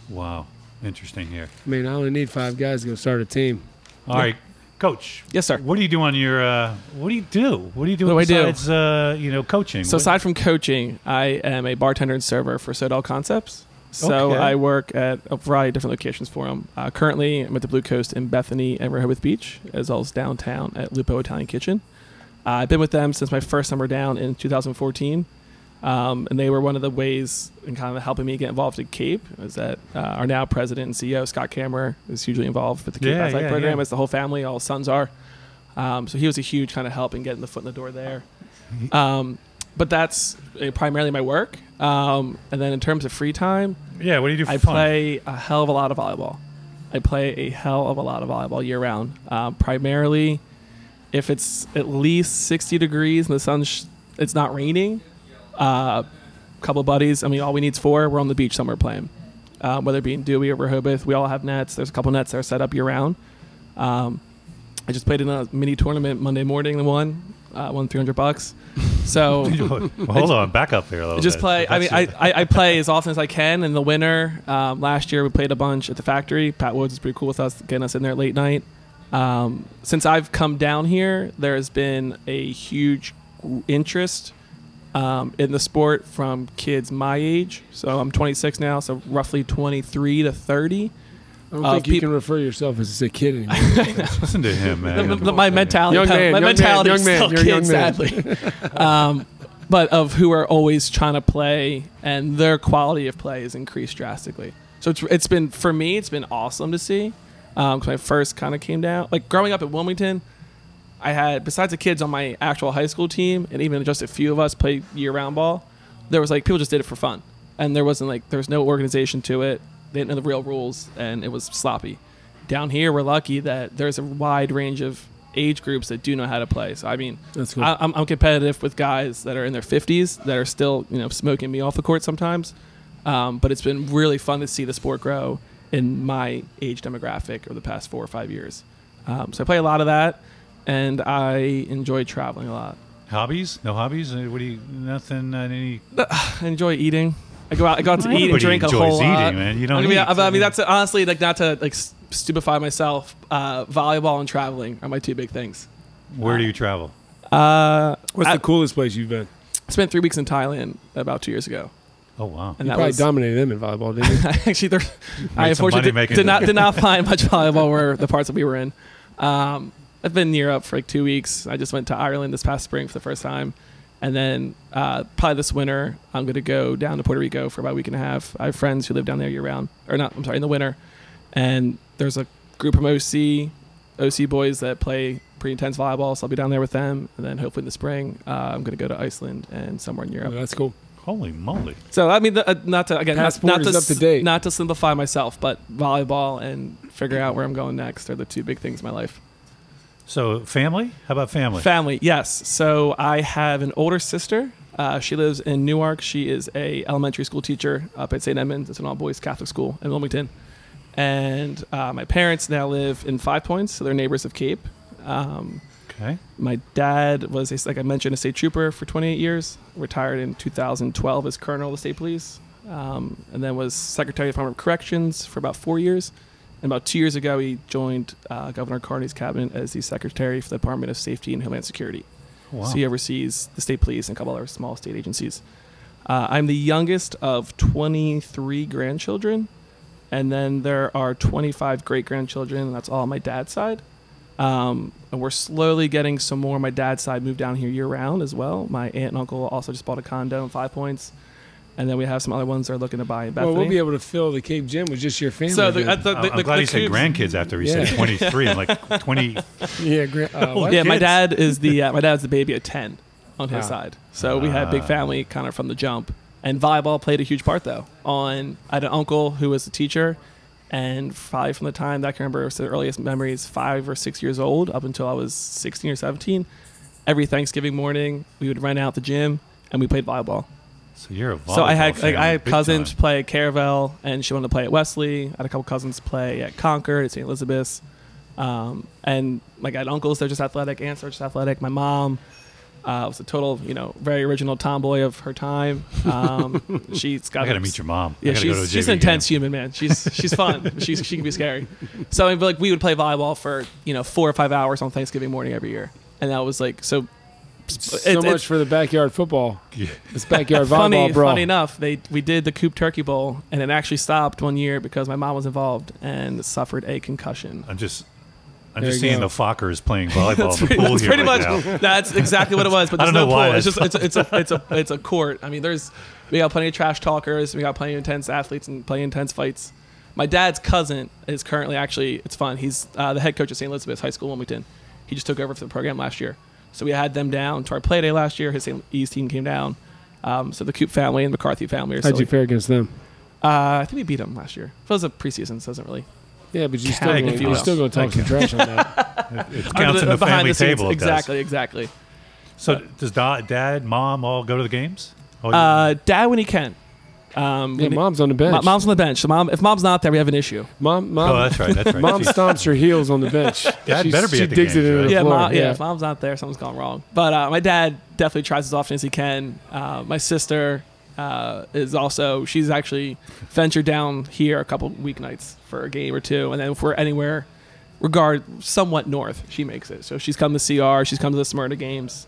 Wow. Interesting here. I mean, I only need 5 guys to go start a team. All right. Coach. Yes, sir. What do you do on your? What do you do? What do you do What do I do? besides coaching? So aside from coaching, I am a bartender and server for Sodal Concepts. So Okay. I work at a variety of different locations for them. Currently, I'm at the Blue Coast in Bethany and Rehoboth Beach, as well as downtown at Lupo Italian Kitchen. I've been with them since my first summer down in 2014. And they were one of the ways in kind of helping me get involved in Cape. Is that our now president and CEO, Scott Kammerer, is hugely involved with the Cape Athletic program, as the whole family, all sons are. So he was a huge kind of help in getting the foot in the door there. But that's primarily my work. And then in terms of free time, what do you do for I fun? play a hell of a lot of volleyball. I play a hell of a lot of volleyball year round. Primarily, if it's at least 60 degrees and the sun's it's not raining, a couple of buddies. I mean, all we need is 4. We're on the beach somewhere playing. Whether it be in Dewey or Rehoboth, we all have nets. There's a couple nets that are set up year round. I just played in a mini tournament Monday morning and won $300. So Hold on, back up there a little just bit. play. I mean, I play as often as I can in the winter. Last year we played a bunch at the factory. Pat Woods is pretty cool with us, getting us in there at late night. Since I've come down here, there has been a huge interest in the sport from kids my age. So I'm 26 now, so roughly 23 to 30. I don't think you can refer yourself as a kid anymore. Listen to him, man. My mentality, is still kid, sadly. But of who are always trying to play, and their quality of play has increased drastically. So it's been, for me, it's been awesome to see. Because when I first kind of came down, like growing up at Wilmington, I had, besides the kids on my actual high school team, and even just a few of us play year-round ball, there was like, people just did it for fun. And there was no organization to it. They didn't know the real rules, and it was sloppy. Down here, we're lucky that there's a wide range of age groups that do know how to play. So, I mean, that's cool. I'm competitive with guys that are in their 50s that are still, smoking me off the court sometimes. But it's been really fun to see the sport grow in my age demographic over the past 4 or 5 years. So I play a lot of that, and I enjoy traveling a lot. Hobbies? No hobbies? What do you? Nothing? Any? I enjoy eating. I go out to eat and drink a whole enjoys lot. Eating, man. You don't eat. I mean, that's honestly not to stupefy myself. Volleyball and traveling are my 2 big things. Where do you travel? What's the coolest place you've been? I spent 3 weeks in Thailand about 2 years ago. Oh wow! And you probably dominated them in volleyball, didn't you? Actually, I unfortunately did not find much volleyball where the parts that we were in. I've been in Europe for 2 weeks. I just went to Ireland this past spring for the first time. And then probably this winter, I'm going to go down to Puerto Rico for about a week and a half. I have friends who live down there year round. In the winter. And there's a group of OC boys that play pretty intense volleyball, so I'll be down there with them. And then hopefully in the spring, I'm going to go to Iceland and somewhere in Europe. Oh, that's cool. Holy moly! So I mean, not to up to date. Not to simplify myself, but volleyball and figure out where I'm going next are the 2 big things in my life. So family? How about family? Family, yes. So I have an older sister. She lives in Newark. She is a elementary school teacher up at St. Edmunds. It's an all-boys Catholic school in Wilmington. And my parents now live in 5 Points, so they're neighbors of Cape. Okay. My dad was, like I mentioned, a state trooper for 28 years. Retired in 2012 as colonel of the state police. And then was secretary of Department of Corrections for about 4 years. And about 2 years ago, he joined Governor Carney's cabinet as the secretary for the Department of Safety and Homeland Security. Wow. So he oversees the state police and a couple other small state agencies. I'm the youngest of 23 grandchildren, and then there are 25 great-grandchildren, and that's all on my dad's side. And we're slowly getting some more on my dad's side moved down here year-round as well. My aunt and uncle also just bought a condo in 5 Points. And then we have some other ones that are looking to buy in Bethany. Well, we'll be able to fill the Cape Gym with just your family. So I'm glad he said grandkids after he said 23. I'm like 20. Yeah, my dad is my dad's the baby at 10 on his side. So we had big family kind of from the jump. And volleyball played a huge part though. I had an uncle who was a teacher, and probably from the time that I can remember, the earliest memories, 5 or 6 years old, up until I was 16 or 17. Every Thanksgiving morning, we would run out the gym and we played volleyball. So you're a volleyball So I fan, had cousins time. play at Caravel, and she wanted to play at Wesley. I had a couple cousins play at Concord, at St. Elizabeth's. And like I had uncles that are just athletic, aunts that are just athletic. My mom Was a total, very original tomboy of her time. She's got. I got to meet your mom. Yeah, she's an intense human, man. She's fun. She can be scary. So we would play volleyball for 4 or 5 hours on Thanksgiving morning every year, and that was like so. So much for the backyard football. Yeah. This backyard volleyball, bro. Funny enough, we did the Coop Turkey Bowl, and it actually stopped one year because my mom was involved and suffered a concussion. I'm just seeing the Fockers playing volleyball in the pool here pretty right much, now. That's exactly what it was. But I there's don't know no why. pool. It's a court. I mean, we got plenty of trash talkers. We got plenty of intense athletes and plenty of intense fights. My dad's cousin is currently it's fun. He's the head coach at St. Elizabeth's High School in Wilmington. He just took over for the program last year. So we had them down to our play day last year. His St. E's team came down. So the Coop family and McCarthy family are How'd you fare against them? I think we beat them last year. It was a preseason, so it doesn't really. Yeah, but you're still going to talk some trash on that. It counts in the family table. Exactly. So does Dad, Mom all go to the games? Dad when he can. Mom's on the bench. Mom's on the bench. So if Mom's not there, we have an issue. Mom. Oh, that's right. Mom stomps her heels on the bench. Dad better be at the digs games, it into the floor. If Mom's not there, something's gone wrong. But my dad definitely tries as often as he can. My sister is also, she's actually ventured down here a couple weeknights for a game or two. And then if we're anywhere somewhat north, she makes it. So she's come to CR, she's come to the Smyrna games.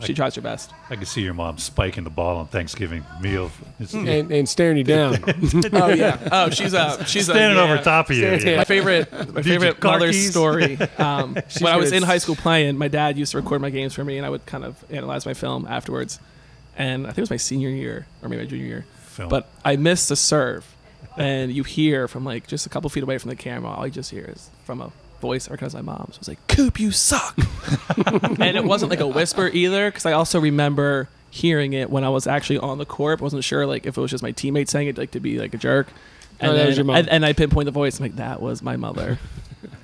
She tries her best. I can see your mom spiking the ball on Thanksgiving meal. And staring you down. Oh, yeah. Oh, she's standing over top of you. Yeah. My favorite mother's story. When I was in high school playing, my dad used to record my games for me, and I would kind of analyze my film afterwards. And I think it was my senior year, or maybe my junior year. But I missed a serve. And you hear from like just a couple feet away from the camera, all you just hear is from a voice, or because my mom's was like, "Coop, you suck." And it wasn't like a whisper either, because I also remember hearing it when I was actually on the court. I wasn't sure like if it was just my teammate saying it, like to be like a jerk. And that was your mom. And I pinpoint the voice. I'm like, that was my mother.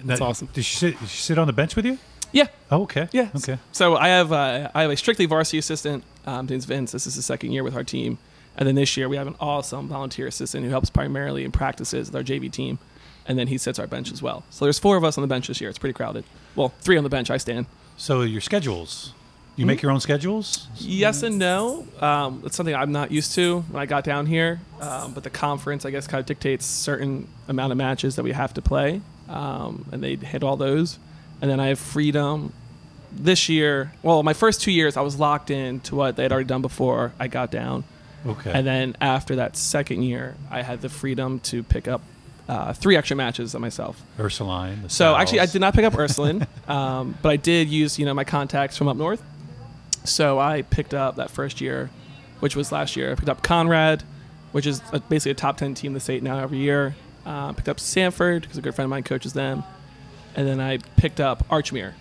That's awesome. Did she sit on the bench with you? Yeah. Oh, okay. Yeah. Okay. So I have a strictly varsity assistant. His name's Vince. This is his second year with our team. And then this year we have an awesome volunteer assistant who helps primarily in practices with our JV team. And then he sits our bench as well. So there's 4 of us on the bench this year. It's pretty crowded. Well, 3 on the bench. I stand. So your schedules. You make your own schedules? Yes and no. It's something I'm not used to when I got down here. But the conference, I guess, kind of dictates certain amount of matches that we have to play. And they hit all those. And then I have freedom. This year, well, my first 2 years, I was locked in to what they had already done before I got down. Okay. And then after that second year, I had the freedom to pick up 3 extra matches of myself. Ursuline. So actually, I did not pick up Ursuline, but I did use my contacts from up north. So I picked up that first year, which was last year. I picked up Conrad, which is basically a top 10 team in the state now every year. Picked up Sanford because a good friend of mine coaches them, and then I picked up Archmere,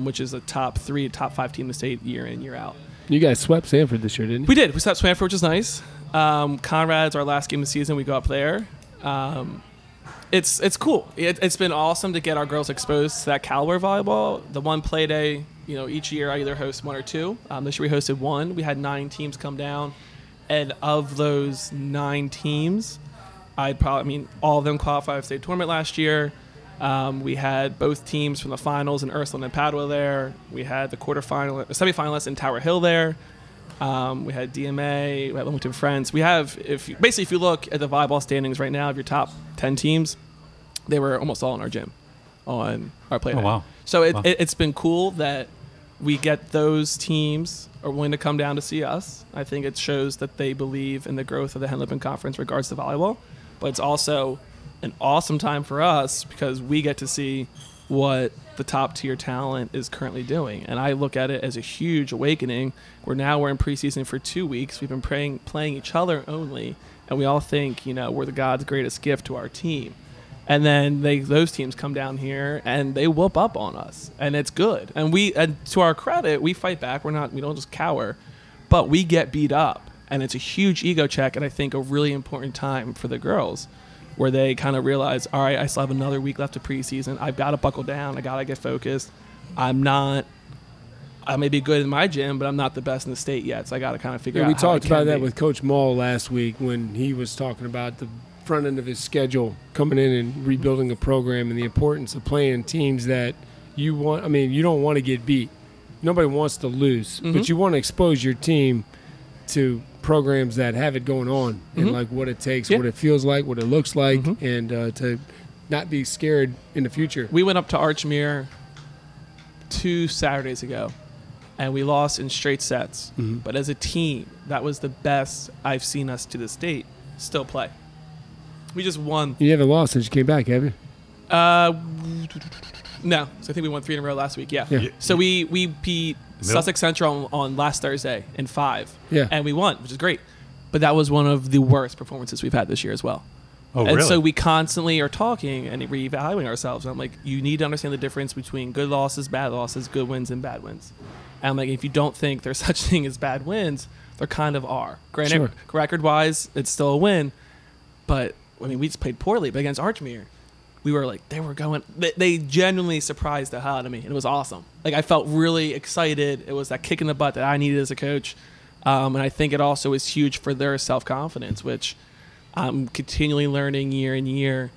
which is a top 3, top 5 team in the state year in, year out. You guys swept Sanford this year, didn't you? We did. We swept Sanford, which is nice. Conrad's our last game of the season. We go up there. It's cool. It's been awesome to get our girls exposed to that caliber of volleyball. The one play day, each year I either host 1 or 2. This year we hosted 1. We had 9 teams come down, and of those 9 teams, all of them qualified for the state tournament last year. We had both teams from the finals in Ursuline and Padua there. We had the semifinalists in Tower Hill there. We had DMA, we had Wilmington Friends. We have, if you look at the volleyball standings right now of your top 10 teams, they were almost all in our gym on our play day. Oh, wow. So it's been cool that we get those teams are willing to come down to see us. I think it shows that they believe in the growth of the Henlipen Conference in regards to volleyball. But it's also an awesome time for us because we get to see what the top tier talent is currently doing. And I look at it as a huge awakening where now we're in preseason for 2 weeks. We've been playing each other only, and we all think, we're the God's greatest gift to our team. And then those teams come down here and they whoop up on us, and it's good. And to our credit, we fight back. We don't just cower, but we get beat up, and it's a huge ego check. And I think a really important time for the girls, where they kind of realize, all right, I still have another week left of preseason. I've got to buckle down. I got to get focused. I may be good in my gym, but I'm not the best in the state yet. So I got to kind of figure out We how talked I can about that be. with Coach Mull last week when he was talking about the front end of his schedule, coming in and rebuilding a program and the importance of playing teams that you want. You don't want to get beat. nobody wants to lose, but you want to expose your team to programs that have it going on and like what it takes, what it feels like, what it looks like, and to not be scared in the future. We went up to Archmere 2 Saturdays ago, and we lost in straight sets. But as a team, that was the best I've seen us to this date still play. We just won. You haven't lost since you came back, have you? No. So I think we won 3 in a row last week. Yeah. So we beat Sussex Central on last Thursday in 5. Yeah. And we won, which is great. But that was one of the worst performances we've had this year as well. Oh, and really? so we constantly are talking and reevaluating ourselves. And I'm like, you need to understand the difference between good losses, bad losses, good wins, and bad wins. And I'm like, if you don't think there's such thing as bad wins, there kind of are. Granted, record-wise, it's still a win. But, I mean, we just played poorly. But against Archmere, we were like, they genuinely surprised the hell out of me. And it was awesome. Like, I felt really excited. It was that kick in the butt that I needed as a coach. And I think it also is huge for their self-confidence, which I'm continually learning year in year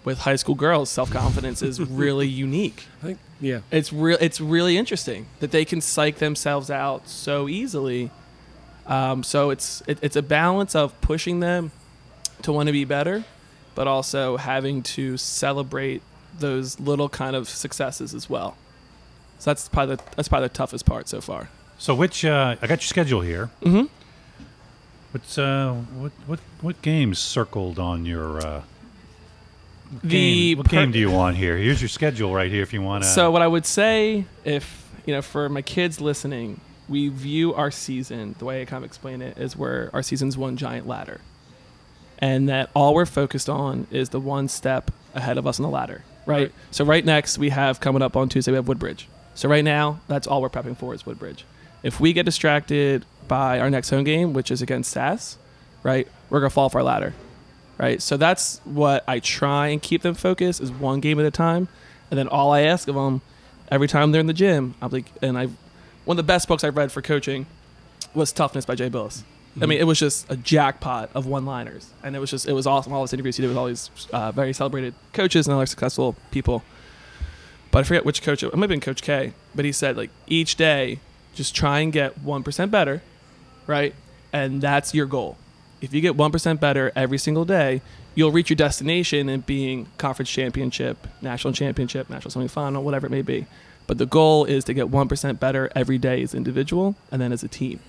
with high school girls. Self-confidence is really unique. I think, It's really interesting that they can psych themselves out so easily. So it's a balance of pushing them to want to be better, but also having to celebrate those little kind of successes as well. So that's probably the toughest part so far. So I got your schedule here. What games circled on your what game do you want here? Here's your schedule right here if you want to. So what I would say, if for my kids listening, we view our season, the way I kind of explain it is where our season's one giant ladder. And that all we're focused on is the one step ahead of us on the ladder, right? So right next we have coming up on Tuesday, we have Woodbridge. So right now, that's all we're prepping for is Woodbridge. If we get distracted by our next home game, which is against SAS, right, we're going to fall off our ladder, right? So that's what I try and keep them focused is one game at a time. And then all I ask of them every time they're in the gym, I'm like, one of the best books I've read for coaching was Toughness by Jay Billis. I mean, it was just a jackpot of one-liners. And it was awesome. All these interviews he did with all these very celebrated coaches and other successful people. But I forget which coach, it might have been Coach K, but he said, like, each day, just try and get 1% better, right? And that's your goal. If you get 1% better every single day, you'll reach your destination in being conference championship, national semifinal, whatever it may be. But the goal is to get 1% better every day as an individual and then as a team.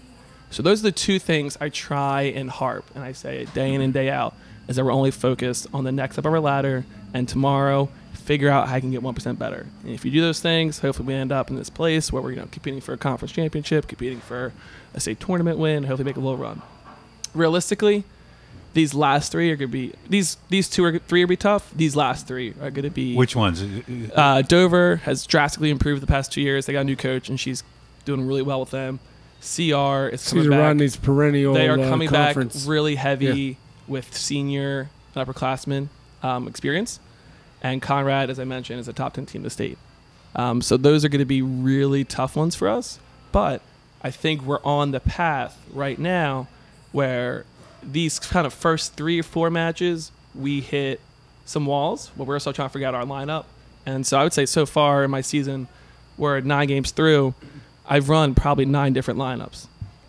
So those are the two things I try and harp, and I say it day in and day out, is that we're only focused on the next up of our ladder, and tomorrow, figure out how I can get 1% better. And if you do those things, hopefully we end up in this place where we're competing for a conference championship, competing for a state tournament win, hopefully make a little run. Realistically, these last three are going to be these 2 or 3 are going to be tough. These last 3 are going to be which ones? Dover has drastically improved the past 2 years. They got a new coach, and she's doing really well with them. CR is coming back. Around these perennial they are coming conference. Back really heavy with senior and upperclassmen experience. And Conrad, as I mentioned, is a top 10 team in the state. So those are going to be really tough ones for us. But I think we're on the path right now where these kind of first 3 or 4 matches, we hit some walls, but we're still trying to figure out our lineup. And so I would say so far in my season, we're 9 games through, I've run probably 9 different lineups.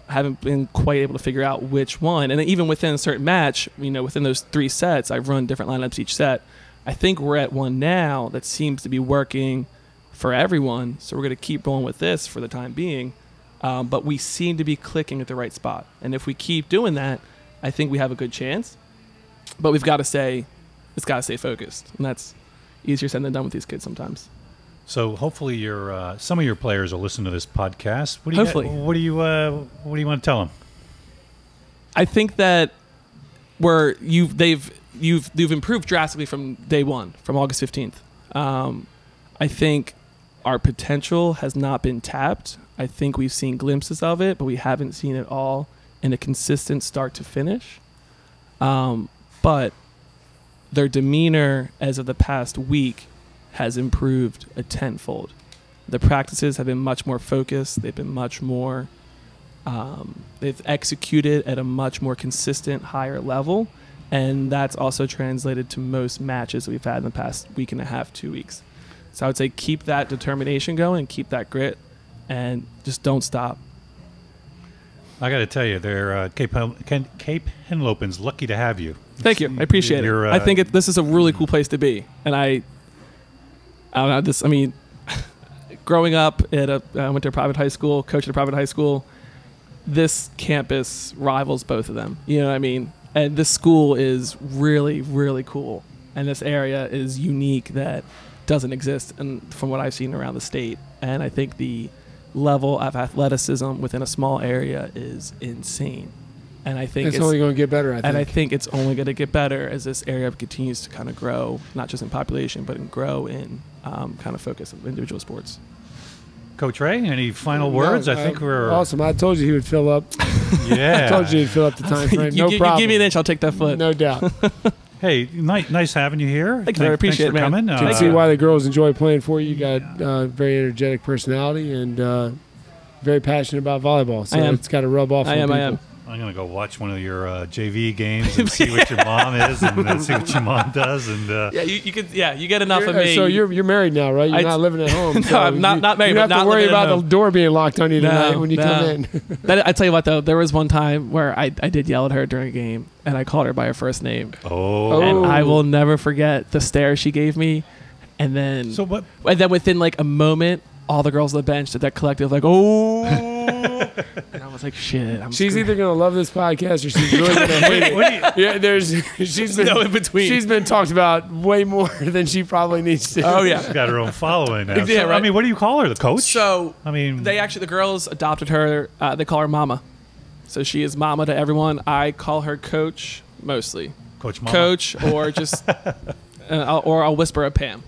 I haven't been quite able to figure out which one. And then even within a certain match, within those 3 sets, I've run different lineups each set. I think we're at one now that seems to be working for everyone. So we're going to keep rolling with this for the time being. But we seem to be clicking at the right spot. And if we keep doing that, I think we have a good chance. But it's got to stay focused. And that's easier said than done with these kids sometimes. So hopefully some of your players will listen to this podcast. What do you want to tell them? I think that you've improved drastically from day one, from August 15th. I think our potential has not been tapped. I think we've seen glimpses of it, but we haven't seen it all in a consistent start to finish. But their demeanor as of the past week has improved a tenfold. The practices have been much more focused. They've been much more, they've executed at a much more consistent, higher level. And that's also translated to most matches we've had in the past week and a half, 2 weeks. So I would say keep that determination going, keep that grit. and just don't stop. I got to tell you, Cape Henlopen's lucky to have you. Thank you. I appreciate it. I think this is a really cool place to be. And I don't know, I mean, growing up I went to a private high school, coached at a private high school. This campus rivals both of them. You know what I mean? And this school is really, really cool. And this area is unique that doesn't exist from what I've seen around the state. And I think the level of athleticism within a small area is insane. And I think it's only going to get better, And I think it's only going to get better as this area continues to kind of grow, not just in population, but grow in kind of focus of individual sports. Coach Ray, any final words? I think we're awesome. I told you he would fill up. Yeah, I told you he'd fill up the time frame. No problem. You give me an inch, I'll take that foot. No doubt. Hey, nice having you here. Thank you. I appreciate it, man. Coming. You can see why the girls enjoy playing for you. You got a very energetic personality and very passionate about volleyball. So it's got to rub off on people. I am. I'm going to go watch one of your JV games and see what your mom is and see what your mom does. And yeah, you could. Yeah, you get enough of me. So you're married now, right? You're not living at home. No, so I'm not married. You have to worry about the door being locked on you tonight when you come in. I tell you what, though, there was one time where I did yell at her during a game, and I called her by her first name. Oh. And I will never forget the stare she gave me. And then, And then within like a moment, all the girls on the bench did that collective like, oh. And I was like, shit. She's either going to love this podcast or she's really going to hate it. Yeah, she's been, no in between. She's been talked about way more than she probably needs to. Oh, yeah. She's got her own following now. Yeah, so, right. I mean, what do you call her? The coach? So, I mean, the girls adopted her. They call her Mama. So she is Mama to everyone. I call her Coach mostly. Coach Mama. Coach or just, or I'll whisper at Pam.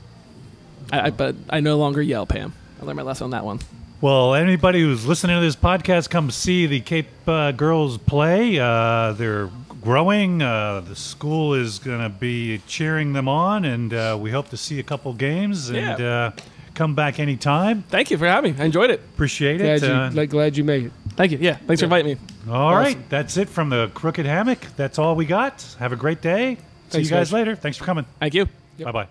But I no longer yell Pam. I learned my lesson on that one. Well, anybody who's listening to this podcast, come see the Cape girls play. They're growing. The school is going to be cheering them on, and we hope to see a couple games. And come back anytime. Thank you for having me. I enjoyed it. Appreciate it. Glad you made it. Thank you. Yeah, thanks for inviting me. All right, that's it from the Crooked Hammock. That's all we got. Have a great day. See you guys later. Thanks for coming. Thank you. Bye-bye.